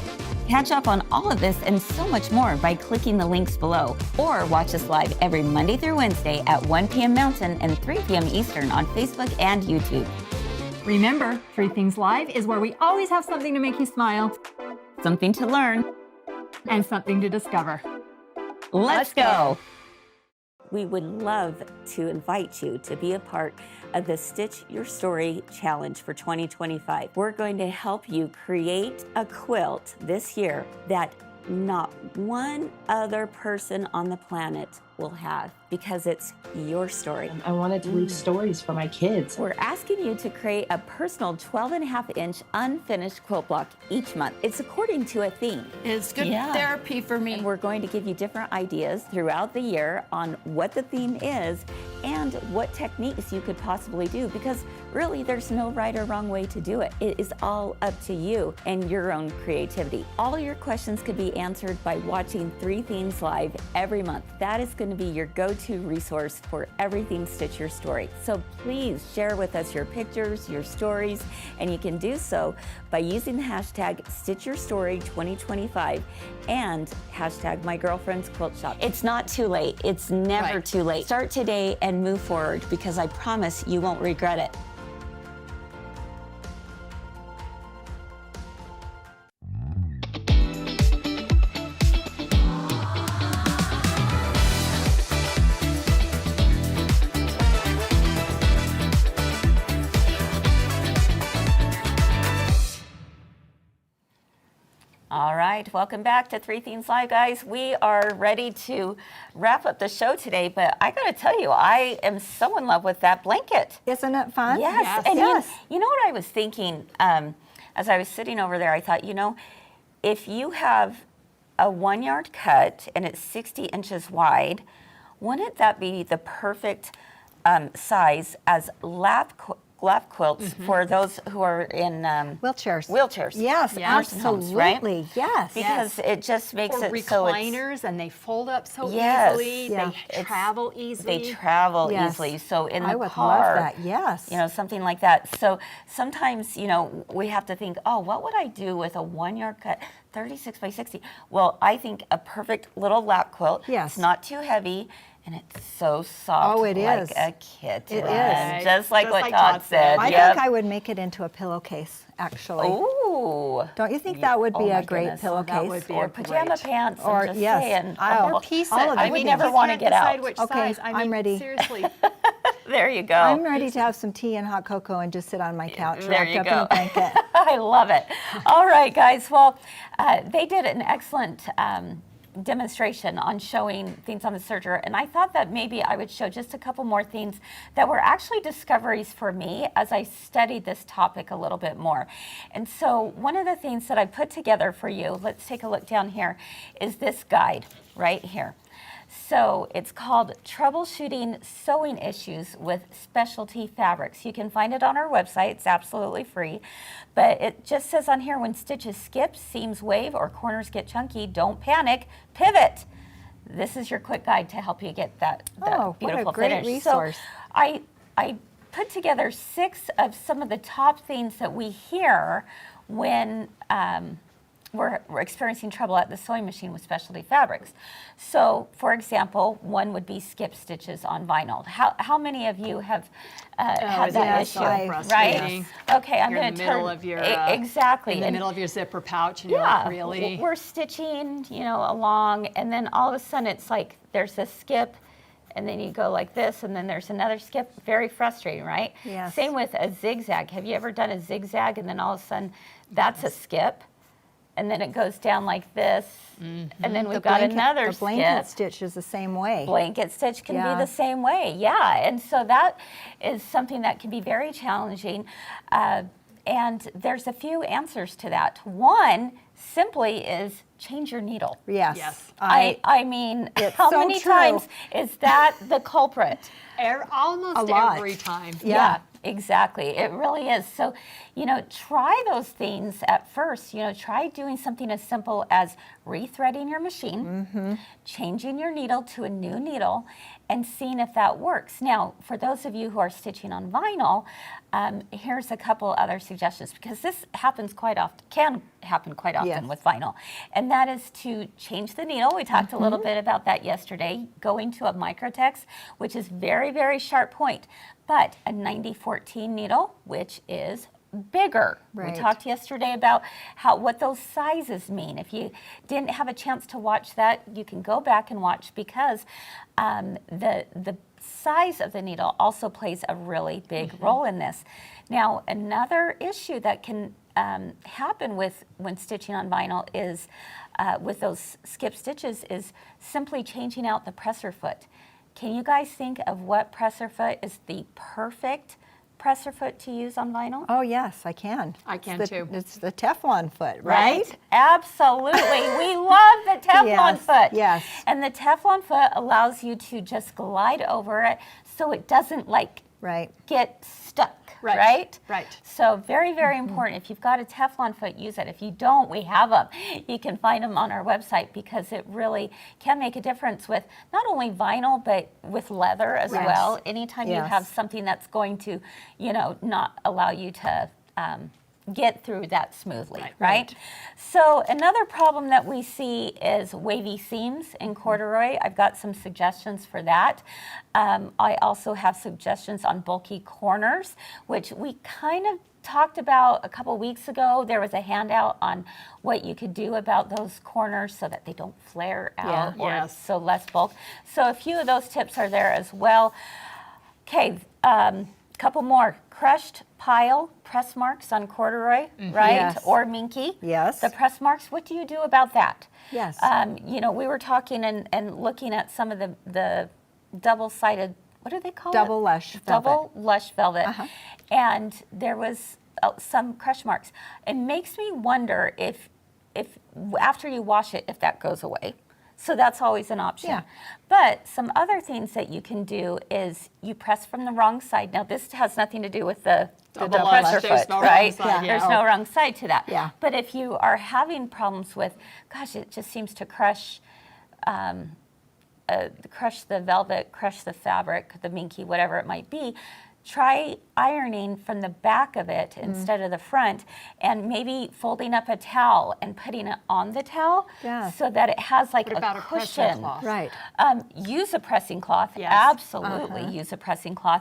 Catch up on all of this and so much more by clicking the links below, or watch us live every Monday through Wednesday at 1 p.m. Mountain and 3 p.m. Eastern on Facebook and YouTube. Remember, Three Things Live is where we always have something to make you smile Something to learn. and something to discover. Let's go! We would love to invite you to be a part of the Stitch Your Story Challenge for 2025. We're going to help you create a quilt this year that not one other person on the planet will have, because it's your story. I wanted to leave stories for my kids. We're asking you to create a personal 12.5-inch unfinished quilt block each month. It's according to a theme. It's good therapy for me. And we're going to give you different ideas throughout the year on what the theme is and what techniques you could possibly do, because really there's no right or wrong way to do it. It is all up to you and your own creativity. All your questions could be answered by watching Three Themes Live every month. That is going to be your go-to resource for everything Stitch Your Story. So please share with us your pictures, your stories, and you can do so by using the hashtag StitchYourStory2025 and hashtag MyGirlfriend'sQuiltShop. It's not too late. It's never too late. Start today and move forward, because I promise you won't regret it. All right, welcome back to Three Themes Live, guys. We are ready to wrap up the show today, but I gotta tell you, I am so in love with that blanket. Isn't it fun? Yes, and you know what I was thinking as I was sitting over there? I thought, you know, if you have a 1 yard cut and it's 60 inches wide, wouldn't that be the perfect size as lap quilts for those who are in Wheelchairs. Wheelchairs. Yes, nursing homes, right? absolutely. Yes. Because it just makes Or it so it's, recliners, and they fold up so Yes. easily. Yeah. They travel easily. they travel Yes. easily. So in the I would car, love that. Yes. you know, something like that. So sometimes, you know, we have to think, oh, what would I do with a 1 yard cut, 36 by 60? Well, I think a perfect little lap quilt. Yes. It's not too heavy. And it's so soft, Oh, it like is. a kitten. It is. Just like Just what like Todd Todd said. said. I Yep. think I would make it into a pillowcase, actually. Ooh. Don't you think that would be Oh, my a great goodness. pillowcase? That would be Or a pajama great- pants. Or- I'm just yes. saying. I'll- Or piece all it. of I it. mean, We never you wanna can't get out. decide which Okay, size. I mean, I'm ready. seriously. There you go. I'm ready to have some tea and hot cocoa and just sit on my couch There wrapped you up go. in a blanket. I love it. All right, guys. Well, they did an excellent demonstration on showing things on the serger, and I thought that maybe I would show just a couple more things that were actually discoveries for me as I studied this topic a little bit more. And so one of the things that I put together for you, let's take a look down here, is this guide right here. So it's called Troubleshooting Sewing Issues with Specialty Fabrics. You can find it on our website. It's absolutely free. But it just says on here, when stitches skip, seams wave, or corners get chunky, don't panic, pivot. This is your quick guide to help you get that beautiful what a great finish. resource. So I put together 6 of some of the top things that we hear when we're experiencing trouble at the sewing machine with specialty fabrics. So, for example, one would be skip stitches on vinyl. How many of you have had that issue? Right? Okay, I'm going to turn exactly in the middle of your zipper pouch, and you're like, really? We're stitching, along, and then all of a sudden it's like there's a skip. And then you go like this, and then there's another skip. Very frustrating, right? Yes. Same with a zigzag. Have you ever done a zigzag, and then all of a sudden that's a skip? And then it goes down like this, and then we've got another skip. The blanket stitch is the same way. Blanket stitch can be the same way, and so that is something that can be very challenging, and there's a few answers to that. One simply is change your needle. Yes. I mean, how so many true. times is that the culprit? Almost A lot. every time. Yeah, exactly. It really is. So, try those things at first. Try doing something as simple as rethreading your machine, changing your needle to a new needle, and seeing if that works. Now, for those of you who are stitching on vinyl, here's a couple other suggestions, because this happens quite often, can happen quite often with vinyl, and that is to change the needle. We talked a little bit about that yesterday, going to a microtex, which is very, very sharp point, but a 90-14 needle, which is bigger. Right. We talked yesterday about what those sizes mean. If you didn't have a chance to watch that, you can go back and watch, because the size of the needle also plays a really big role in this. Now, another issue that can happen when stitching on vinyl is with those skip stitches is simply changing out the presser foot. Can you guys think of what presser foot is the perfect presser foot to use on vinyl? Oh, yes, I can. I can too. It's the Teflon foot, right? Absolutely. We love the Teflon foot. Yes. And the Teflon foot allows you to just glide over it so it doesn't get stuck. Right? So very, very important. If you've got a Teflon foot, use it. If you don't, we have them. You can find them on our website, because it really can make a difference with not only vinyl, but with leather as well. Anytime you have something that's going to, not allow you to get through that smoothly, right? So another problem that we see is wavy seams in corduroy. I've got some suggestions for that. I also have suggestions on bulky corners, which we kind of talked about a couple weeks ago. There was a handout on what you could do about those corners so that they don't flare out, so less bulk. So a few of those tips are there as well. Okay, couple more. Crushed pile press marks on corduroy, right? Yes. Or minky. Yes. The press marks, what do you do about that? Yes. We were talking and looking at some of the double-sided, what do they call it? Double lush velvet. Double lush velvet. And there was some crush marks. It makes me wonder if after you wash it, if that goes away. So that's always an option. Yeah. But some other things that you can do is you press from the wrong side. Now, this has nothing to do with the presser foot, right? There's no wrong side to that. Yeah. But if you are having problems with, gosh, it just seems to crush the velvet, crush the fabric, the minky, whatever it might be, try ironing from the back of it instead of the front, and maybe folding up a towel and putting it on the towel so that it has like a cushion. Right. Use a pressing cloth. Yes. Absolutely use a pressing cloth.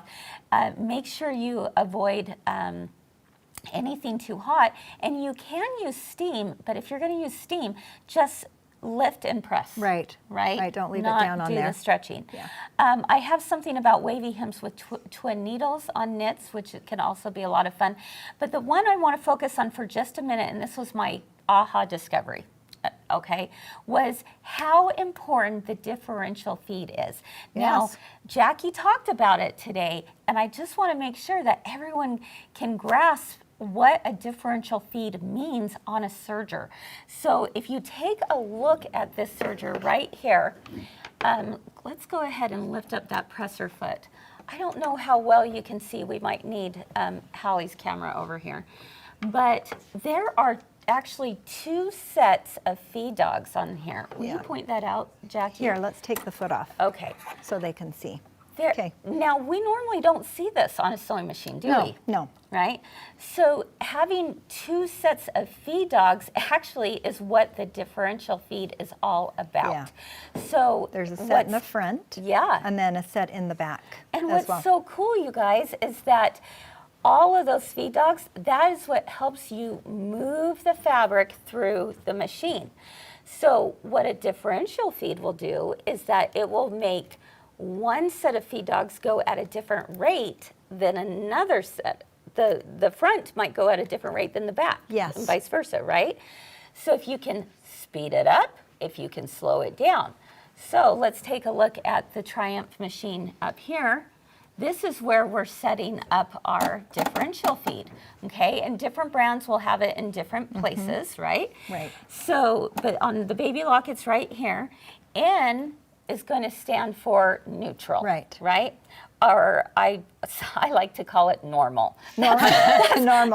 Make sure you avoid anything too hot, and you can use steam, but if you're going to use steam, just lift and press. Right. Right? Right, don't leave it Not down on do there. the stretching. Yeah. I have something about wavy hems with twin needles on knits, which can also be a lot of fun. But the one I want to focus on for just a minute, and this was my aha discovery, okay, was how important the differential feed is. Now, Yes. Jackie talked about it today, and I just want to make sure that everyone can grasp what a differential feed means on a serger. So if you take a look at this serger right here, let's go ahead and lift up that presser foot. I don't know how well you can see. We might need Hallie's camera over here. But there are actually 2 sets of feed dogs on here. Will you point that out, Jackie? Here, let's take the foot off Okay. so they can see. Okay. Now, we normally don't see this on a sewing machine, do we? No. Right? So having 2 sets of feed dogs actually is what the differential feed is all about. Yeah. So There's a set in the front. Yeah. And then a set in the back And as what's well. so cool, you guys, is that all of those feed dogs, that is what helps you move the fabric through the machine. So what a differential feed will do is that it will make one set of feed dogs go at a different rate than another set. The front might go at a different rate than the back. Yes. And vice versa, right? So if you can speed it up, if you can slow it down. So let's take a look at the Triumph machine up here. This is where we're setting up our differential feed, okay? And different brands will have it in different places, right? Right. So, but on the Baby Lock, it's right here. N is going to stand for neutral. Right. Right? Or I like to call it normal. Normal.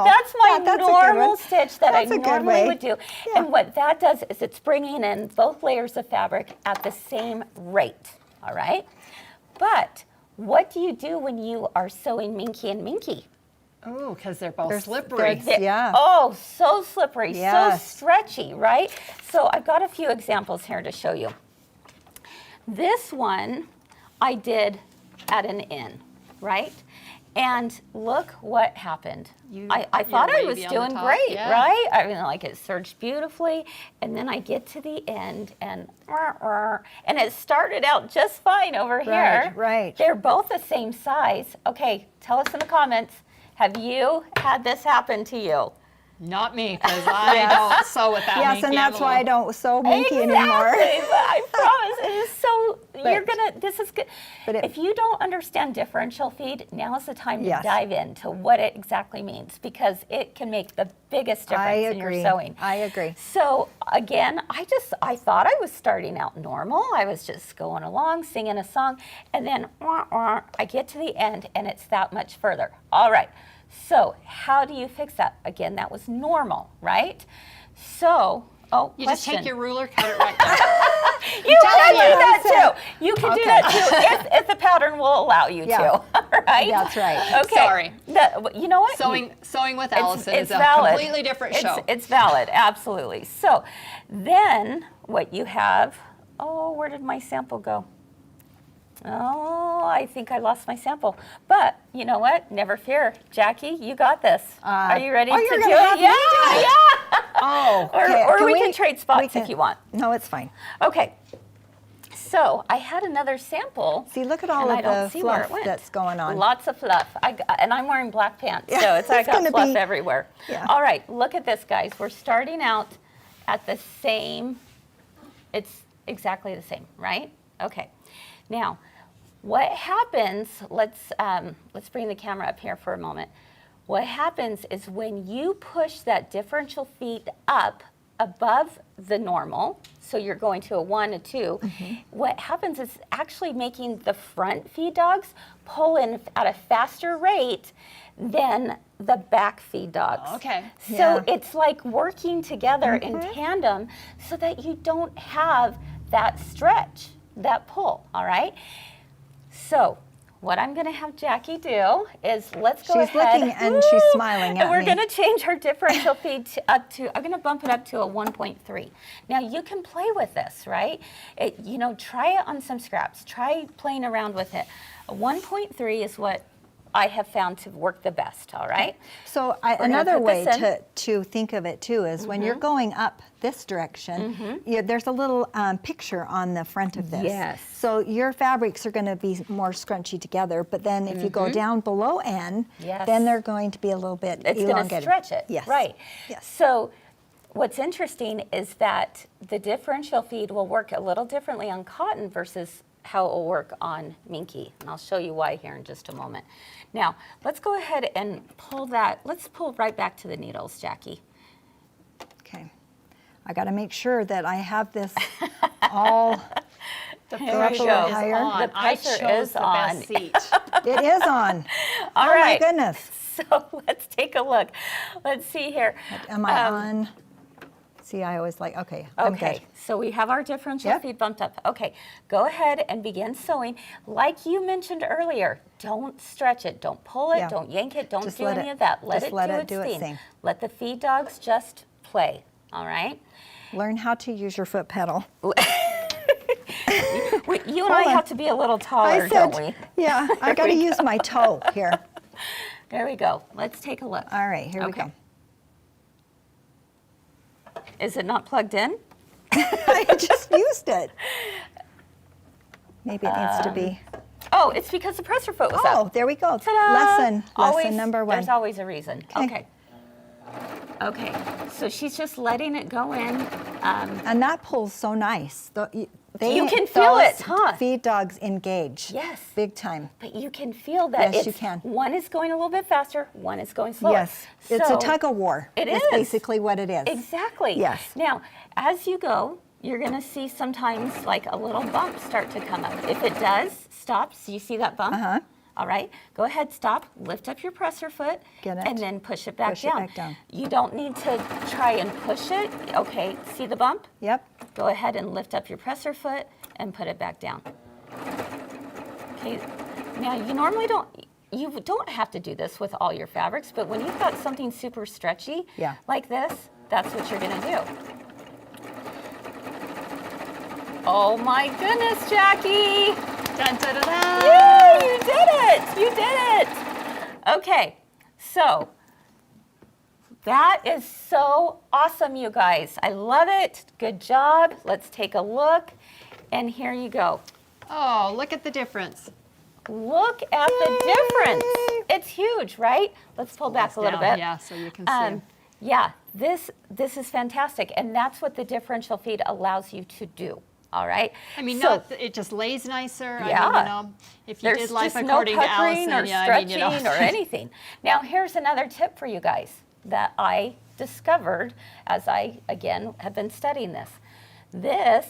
That's my That's a good normal one. stitch that That's I a good normally way. would do. Yeah. And what that does is it's bringing in both layers of fabric at the same rate, all right? But what do you do when you are sewing Minky and Minky? Oh, because they're both They're- slippery. they're- Yeah. Oh, so slippery, Yes. so stretchy, right? So I've got a few examples here to show you. This one I did at an inn, right? And look what happened. I thought I was wavy on the doing top, great, yeah. right? I mean, like it surged beautifully, and then I get to the end, and it started out just fine over here. right. They're both the same size. Okay, tell us in the comments, have you had this happen to you? Not me, because I don't sew with that Yes, minky and that's why I envelope. don't sew Minky Exactly, anymore. but I promise it is so. You're But- gonna. This is good. but it- If you don't understand differential feed, now is the time to Yes. dive into what it exactly means, because it can make the biggest difference I in your agree. sewing. I agree. So again, I thought I was starting out normal. I was just going along, singing a song, and then I get to the end, and it's that much further. All right. So how do you fix that? Again, that was normal, right? So, You just question. take your ruler, cut it right there. You can do that That's too. You can do Okay. that too if the pattern will allow you Yeah. to. Right? That's right. Okay. Sorry. You know what? Sewing with Allison is a valid. completely different show. It's valid, absolutely. So then what you have, where did my sample go? Oh, I think I lost my sample. But you know what? Never fear. Jackie, you got this. Are you ready to you're do gonna it? have me Yeah, do it? yeah. Oh, Or, okay. or we can trade spots we if you want. No, it's fine. Okay. So I had another sample. See, look at all and of I don't the see where fluff it went. that's going on. Lots of fluff. And I'm wearing black pants, Yeah, so I it's got gonna fluff be- everywhere. Yeah. All right, look at this, guys. We're starting out at the same. It's exactly the same, right? Okay. Now, what happens? Let's bring the camera up here for a moment. What happens is when you push that differential feed up above the normal, so you're going to a 1, a 2, what happens is actually making the front feed dogs pull in at a faster rate than the back feed dogs. Okay. So Yeah. it's like working together in tandem so that you don't have that stretch, that pull, all right? So what I'm going to have Jackie do is let's go She's ahead. looking and she's smiling at And we're me. going to change her differential feed up to, I'm going to bump it up to a 1.3. Now you can play with this, right? Try it on some scraps. Try playing around with it. A 1.3 is what I have found to work the best, all right? So gonna another put way this in. to think of it too is when you're going up this direction, there's a little picture on the front of this. Yes. So your fabrics are going to be more scrunchy together, but then if you go down below N, Yes. then they're going to be a little bit It's going to elongated. stretch it, Yes. right? Yes. So what's interesting is that the differential feed will work a little differently on cotton versus how it will work on minky. And I'll show you why here in just a moment. Now, let's go ahead and pull that. Let's pull right back to the needles, Jackie. Okay. I got to make sure that I have this all. The Here we pressure go. is Higher. on. The pressure I chose is the on. best seat. It is on. All Oh right. my goodness. So let's take a look. Let's see here. Am I on? See, I always like, okay, I'm Okay, good. so we have our differential Yep. feed bumped up. Okay, go ahead and begin sewing. Like you mentioned earlier, don't stretch it, don't pull it, Yeah. don't yank it, don't Just do let any it- of that. Let just it let do it its do its thing. thing. Let the feed dogs just play, all right? Learn how to use your foot pedal. You and I on. have to be a little taller, don't we? Yeah, I got to we use my toe here. There we go. Let's take a look. All right, here we Okay. go. Is it not plugged in? I just used it. Maybe it needs to be. Oh, it's because the presser foot was up. Oh, there we go. Ta-da! Lesson Always, number one. There's always a reason. Okay. Okay. So she's just letting it go in. And that pulls so nice. You can feel it, those huh? Feed dogs engage. Yes. Big time. But you can feel that Yes, you can. one is going a little bit faster, one is going slower. Yes. It's a So- tug of war. It It's is. basically what it is. Exactly. Yes. Now, as you go, you're going to see sometimes like a little bump start to come up. If it does, stop. So you see that bump? Uh-huh. All right. Go ahead, stop, lift up your presser foot, Get it. and then push it back Push it down. back down. You don't need to try and push it. Okay, see the bump? Yep. Go ahead and lift up your presser foot and put it back down. Okay, now you normally you don't have to do this with all your fabrics, but when you've got something super stretchy Yeah. like this, that's what you're gonna do. Oh my goodness, Jackie! Dun, dun, dun, dun. Yay, you did it! You did it! Okay, so that is so awesome, you guys. I love it. Good job. Let's take a look. And here you go. Oh, look at the difference. Look at the difference. It's huge, right? Let's pull back a little Down, bit. Yeah, so you can see. Yeah, this is fantastic. And that's what the differential feed allows you to do. All right. I mean, So- it just lays nicer. Yeah. I mean, you know, if you There's did life just no according to puckering Allison, or yeah, I stretching mean, you know. or anything. Now, here's another tip for you guys that I discovered as I, again, have been studying this. This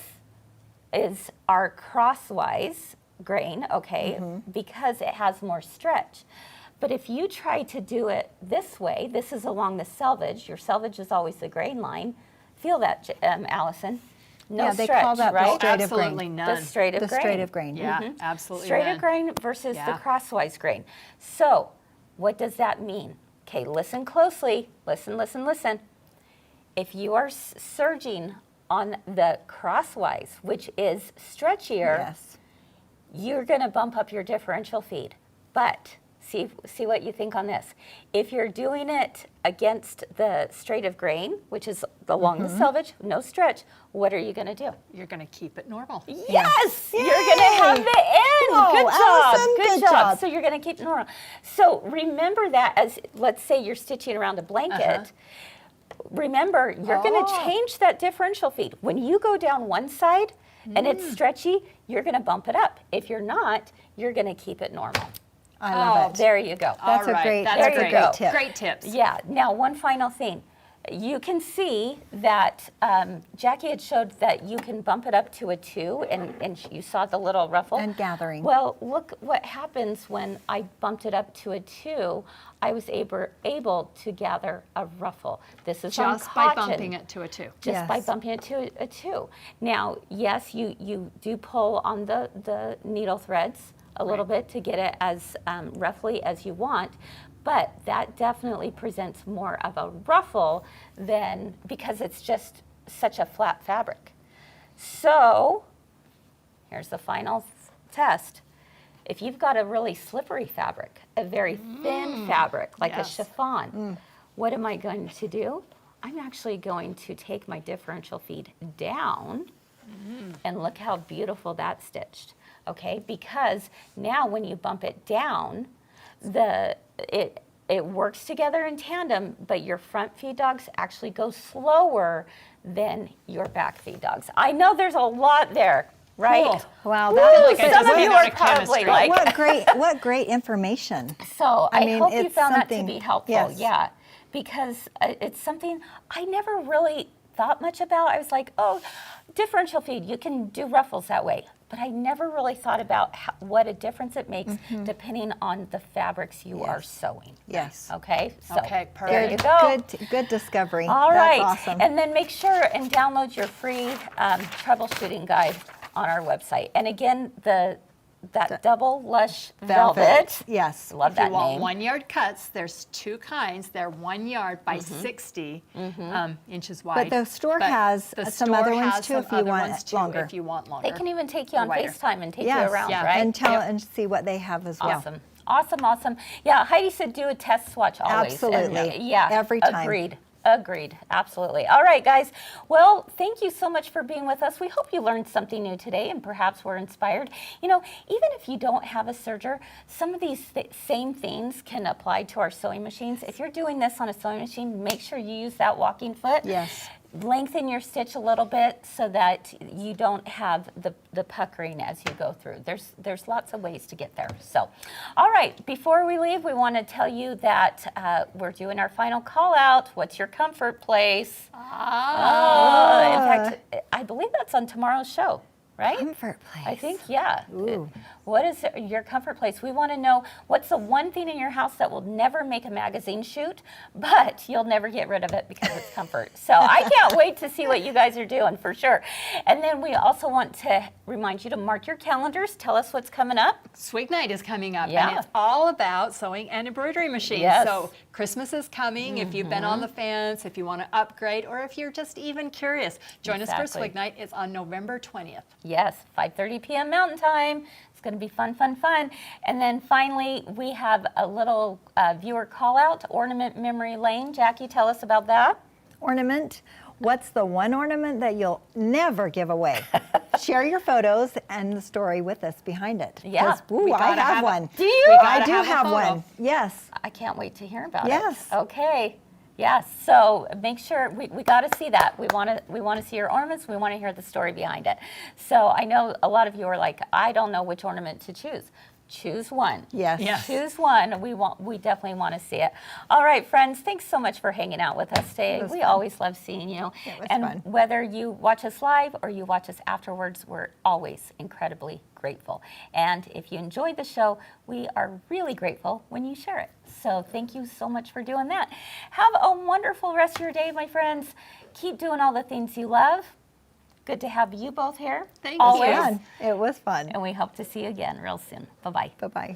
is our crosswise grain, okay, because it has more stretch. But if you try to do it this way, this is along the selvage. Your selvage is always the grain line. Feel that, Allison? No Yeah, they stretch, call that the right? straight of Absolutely grain. none. The straight of The grain. straight of grain. Yeah, absolutely Straight none. of grain versus the Yeah. crosswise grain. So, what does that mean? Okay, listen closely. Listen, listen, listen. If you are serging on the crosswise, which is stretchier, Yes. you're going to bump up your differential feed. But see what you think on this. If you're doing it against the straight of grain, which is along the selvage, no stretch, what are you going to do? You're going to keep it normal. Yes, Yay! you're going to have the end. Whoa, Good job. Allison, Good good job. job. So you're going to keep it normal. So remember that as, let's say you're stitching around a blanket. Remember, you're going to change that differential feed. When you go down one side and it's stretchy, you're going to bump it up. If you're not, you're going to keep it normal. I love it. There you go. That's All a right, great, that's that's a great. great tip. Great tips. Yeah. Now, one final thing. You can see that Jackie had showed that you can bump it up to a 2, and you saw the little ruffle. And gathering. Well, look what happens when I bumped it up to a 2. I was able to gather a ruffle. This is on Just by cotton. bumping it to a 2. Just by Yes. bumping it to a 2. Now, yes, you do pull on the needle threads a little bit to get it as roughly as you want, but that definitely presents more of a ruffle than, because it's just such a flat fabric. So, here's the final test. if you've got a really slippery fabric, a very thin fabric, like a chiffon, what am I going to do? I'm actually going to take my differential feed down, and look how beautiful that's stitched, okay? Because now when you bump it down, it works together in tandem, but your front feed dogs actually go slower than your back feed dogs. I know there's a lot there, right? Cool. Wow, Some of you are probably like, what great information. so I mean, hope you it's found that to something- be helpful. yes. Yeah, because it's something I never really thought much about. I was like, oh, differential feed, you can do ruffles that way. But I never really thought about what a difference it makes depending on the fabrics you are sewing. Yes. Okay, so Okay, there you perfect. go. Good discovery. All That's right, awesome. and then make sure and download your free troubleshooting guide on our website. And again, that double lush velvet. Yes. Love If that you want name. 1 yard cuts, there's 2 kinds. They're 1 yard by 60 inches wide. But the store But has the some store other ones has too some if you other want ones too longer. If you want longer. They can even take you on wider. FaceTime and take Yes. you around, Yeah. right? And tell and see what they have as well. Awesome. Awesome, awesome. Yeah, Heidi said do a test swatch always. And, Absolutely. yeah, Every time. Agreed. Absolutely. All right, guys. Well, thank you so much for being with us. We hope you learned something new today and perhaps were inspired. You know, even if you don't have a serger, some of these same things can apply to our sewing machines. If you're doing this on a sewing machine, make sure you use that walking foot. Yes. Lengthen your stitch a little bit so that you don't have the puckering as you go through. There's lots of ways to get there. So, all right, before we leave, we want to tell you that we're doing our final call out. What's your comfort place? In fact, I believe that's on tomorrow's show, right? Comfort place. I think, yeah. Ooh. What is your comfort place? We want to know what's the one thing in your house that will never make a magazine shoot, but you'll never get rid of it because it's comfort. So I can't wait to see what you guys are doing for sure. And then we also want to remind you to mark your calendars. Tell us what's coming up. Swig Night is coming up, Yeah. and it's all about sewing and embroidery machines. Yes. So Christmas is coming. If you've been on the fence, if you want to upgrade, or if you're just even curious, join us for Exactly. Swig Night. It's on November 20th. Yes, 5:30 p.m. Mountain Time. It's going to be fun, fun, fun. And then finally, we have a little viewer call out, Ornament Memory Lane. Jackie, tell us about that. Ornament. What's the one ornament that you'll never give away? Share your photos and the story with us behind it. Yeah. 'Cause, ooh, We I gotta have have one. Do you? We I gotta do have a have photo. one. Yes. I can't wait to hear about Yes. it. Okay. Yes. So make sure we got to see that. We want to see your ornaments. We want to hear the story behind it. So I know a lot of you are like, I don't know which ornament to choose. Choose one. Yes. Yes. Choose one. We definitely want to see it. All right, friends. Thanks so much for hanging out with us today. was We fun. always love seeing you. It was and fun. whether you watch us live or you watch us afterwards, we're always incredibly grateful. And if you enjoyed the show, we are really grateful when you share it. So thank you so much for doing that. Have a wonderful rest of your day, my friends. Keep doing all the things you love. Good to have you both here. Thank you. Always. Fun. It was fun. And we hope to see you again real soon. Bye-bye. Bye-bye.